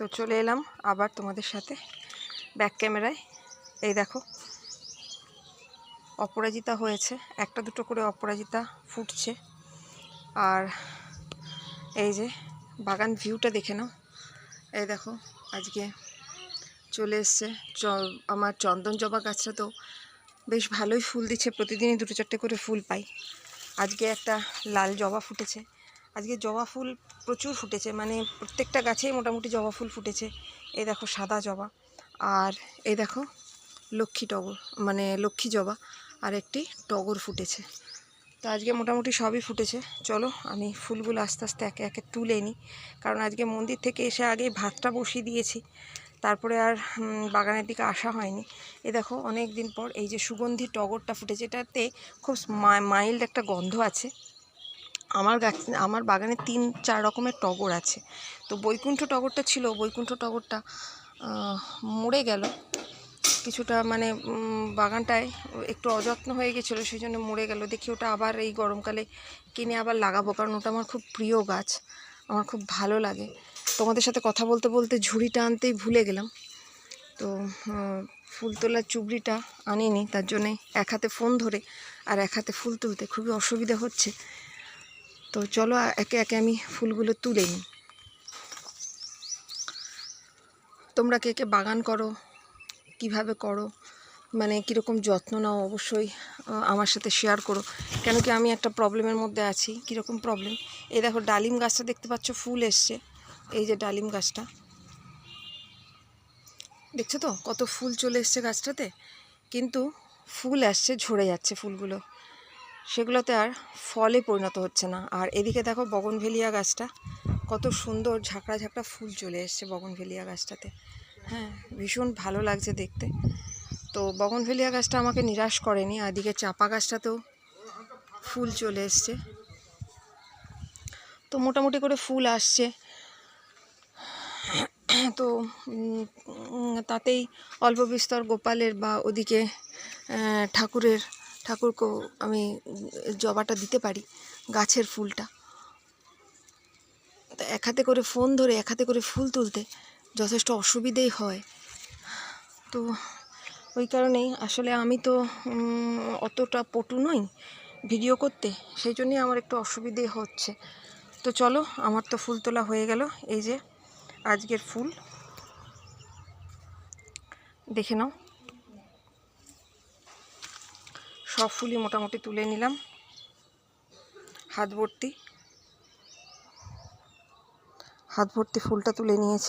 তো চলে এলাম আবার তোমাদের সাথে ব্যাক ক্যামেরায়। এই দেখো অপরাজিতা হয়েছে, একটা দুটো করে অপরাজিতা ফুটছে। আর এই যে বাগান ভিউটা দেখে নাও। এই দেখো আজকে চলে এসছে আমার চন্দন জবা গাছটা, তো বেশ ভালোই ফুল দিচ্ছে, প্রতিদিনই দুটো চারটে করে ফুল পাই। আজকে একটা লাল জবা ফুটেছে। আজকে জবা ফুল প্রচুর ফুটেছে, মানে প্রত্যেকটা গাছেই মোটামুটি জবা ফুল ফুটেছে। এই দেখো সাদা জবা, আর এই দেখো লক্ষ্মী টগর, মানে লক্ষ্মী জবা, আর একটি টগর ফুটেছে। তো আজকে মোটামুটি সবই ফুটেছে। চলো আমি ফুলগুলো আস্তে আস্তে একে একে তুলে নিই, কারণ আজকে মন্দির থেকে এসে আগে ভাতটা বসিয়ে দিয়েছি, তারপরে আর বাগানের দিকে আসা হয়নি। এই দেখো অনেক দিন পর এই যে সুগন্ধি টগরটা ফুটেছে, এটাতে খুব মাইল্ড একটা গন্ধ আছে। আমার বাগানে 3-4 রকমের টগর আছে। তো বৈকুণ্ঠ টগরটা ছিল, বৈকুণ্ঠ টগরটা মরে গেল কিছুটা, মানে বাগানটায় একটু অযত্ন হয়ে গেছিলো, সেই জন্য মরে গেল। দেখি ওটা আবার এই গরমকালে কিনে আবার লাগাবো, কারণ ওটা আমার খুব প্রিয় গাছ, আমার খুব ভালো লাগে। তোমাদের সাথে কথা বলতে বলতে ঝুড়িটা আনতেই ভুলে গেলাম। তো ফুল তোলার চুবড়িটা আনিনি, তার জন্যে এক হাতে ফোন ধরে আর এক হাতে ফুল তুলতে খুবই অসুবিধা হচ্ছে। তো চলো একে একে আমি ফুলগুলো তুলে নিই। তোমরা কে কে বাগান করো, কিভাবে করো, মানে কীরকম যত্ন নাও, অবশ্যই আমার সাথে শেয়ার করো। কেন কি আমি একটা প্রবলেমের মধ্যে আছি। কীরকম প্রবলেম? এই দেখো ডালিম গাছটা দেখতে পাচ্ছ, ফুল এসছে। এই যে ডালিম গাছটা দেখছো তো, কত ফুল চলে এসছে গাছটাতে, কিন্তু ফুল আসছে, ঝরে যাচ্ছে ফুলগুলো, সেগুলোতে আর ফলে পরিণত হচ্ছে না। আর এদিকে দেখো বগনভেলিয়া গাছটা, কত সুন্দর ঝাঁকড়া ঝাঁকড়া ফুল চলে এসছে বগনভেলিয়া গাছটাতে। হ্যাঁ, ভীষণ ভালো লাগছে দেখতে। তো বগনভেলিয়া গাছটা আমাকে নিরাশ করেনি। আর এদিকে চাপা গাছটাতেও ফুল চলে এসছে, তো মোটামুটি করে ফুল আসছে। তো তাতেই অল্প বিস্তর গোপালের বা ওদিকে ঠাকুরকেও আমি জবাটা দিতে পারি, গাছের ফুলটা। তো এক হাতে করে ফোন ধরে এক হাতে করে ফুল তুলতে যথেষ্ট অসুবিধেই হয়। তো ওই কারণেই আসলে আমি তো অতটা পটু নই ভিডিও করতে, সেই জন্যই আমার একটু অসুবিধে হচ্ছে। তো চলো, আমার তো ফুল তোলা হয়ে গেল। এই যে আজকের ফুল দেখে নাও, সব ফুলই মোটামুটি তুলে নিলাম, হাত ভর্তি ফুলটা তুলে নিয়েছি।